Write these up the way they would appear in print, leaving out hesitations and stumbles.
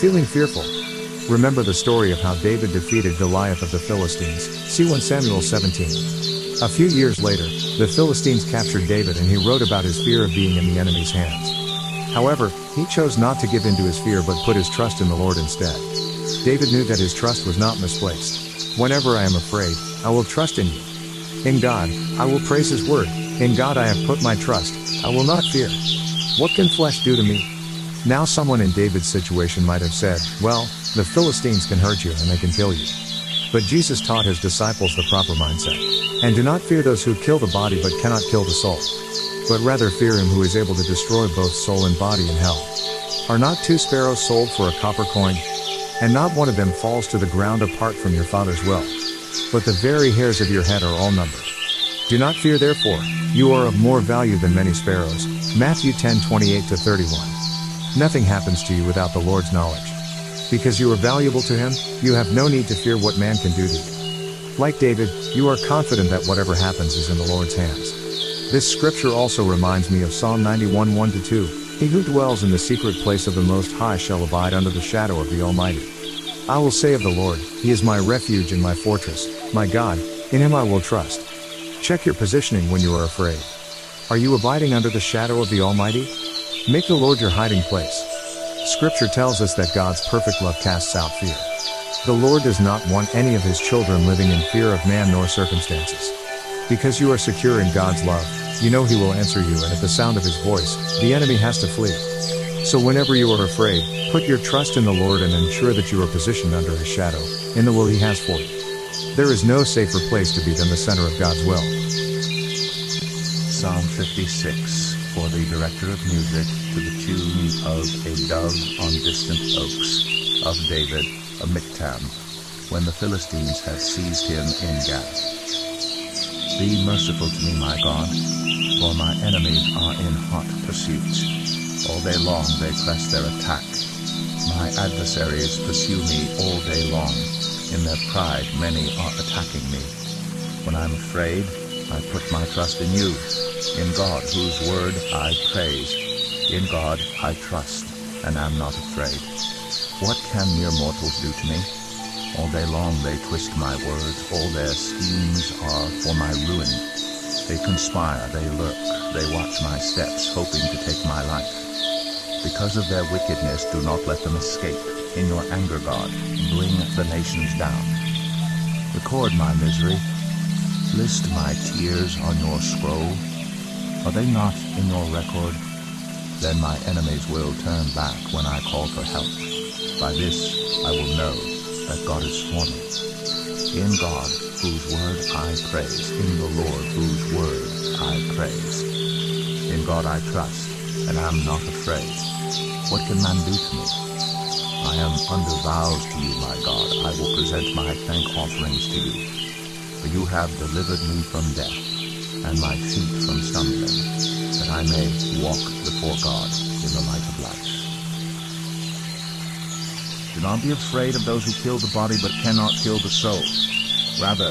Feeling fearful? Remember the story of how David defeated Goliath of the Philistines, see 1 Samuel 17. A few years later, the Philistines captured David and he wrote about his fear of being in the enemy's hands. However, he chose not to give in to his fear but put his trust in the Lord instead. David knew that his trust was not misplaced. Whenever I am afraid, I will trust in you. In God, I will praise His word. In God I have put my trust, I will not fear. What can flesh do to me? Now someone in David's situation might have said, well, the Philistines can hurt you and they can kill you. But Jesus taught His disciples the proper mindset. And do not fear those who kill the body but cannot kill the soul. But rather fear Him who is able to destroy both soul and body in hell. Are not 2 sparrows sold for a copper coin? And not one of them falls to the ground apart from your Father's will. But the very hairs of your head are all numbered. Do not fear therefore, you are of more value than many sparrows. Matthew 10:28-31. Nothing happens to you without the Lord's knowledge. Because you are valuable to Him, you have no need to fear what man can do to you. Like David, you are confident that whatever happens is in the Lord's hands. This scripture also reminds me of Psalm 91 1-2. He who dwells in the secret place of the Most High shall abide under the shadow of the Almighty. I will say of the Lord, He is my refuge and my fortress, my God, in Him I will trust. Check your positioning when you are afraid. Are you abiding under the shadow of the Almighty? Make the Lord your hiding place. Scripture tells us that God's perfect love casts out fear. The Lord does not want any of His children living in fear of man nor circumstances. Because you are secure in God's love, you know He will answer you, and at the sound of His voice, the enemy has to flee. So whenever you are afraid, put your trust in the Lord and ensure that you are positioned under His shadow, in the will He has for you. There is no safer place to be than the center of God's will. Psalm 56, for the director of music, to the tune of A Dove on Distant Oaks, of David, a miktam, when the Philistines had seized him in Gath. Be merciful to me, my God, for my enemies are in hot pursuit. All day long they press their attack. My adversaries pursue me all day long. In their pride many are attacking me. When I am afraid, I put my trust in you, in God whose word I praise. In God I trust, and am not afraid. What can mere mortals do to me? All day long they twist my words, all their schemes are for my ruin. They conspire, they lurk, they watch my steps, hoping to take my life. Because of their wickedness, do not let them escape. In your anger, God, bring the nations down. Record my misery. List my tears on your scroll. Are they not in your record? Then my enemies will turn back when I call for help. By this I will know that God is for me. In God, whose word I praise. In the Lord, whose word I praise. In God I trust, and am not afraid. What can man do to me? I am under vows to you, my God. I will present my thank offerings to you. For you have delivered me from death, and my feet from stumbling, that I may walk before God in the light of life. Do not be afraid of those who kill the body but cannot kill the soul. Rather,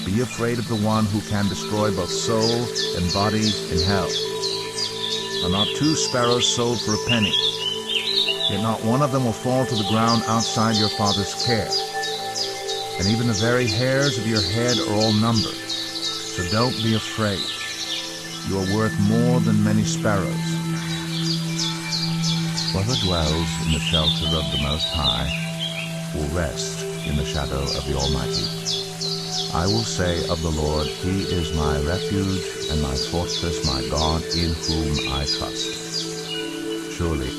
be afraid of the one who can destroy both soul and body in hell. Are not 2 sparrows sold for a penny? Yet not one of them will fall to the ground outside your Father's care. And even the very hairs of your head are all numbered. So don't be afraid. You are worth more than many sparrows. Whoever dwells in the shelter of the Most High will rest in the shadow of the Almighty. I will say of the Lord, He is my refuge and my fortress, my God, in whom I trust. Surely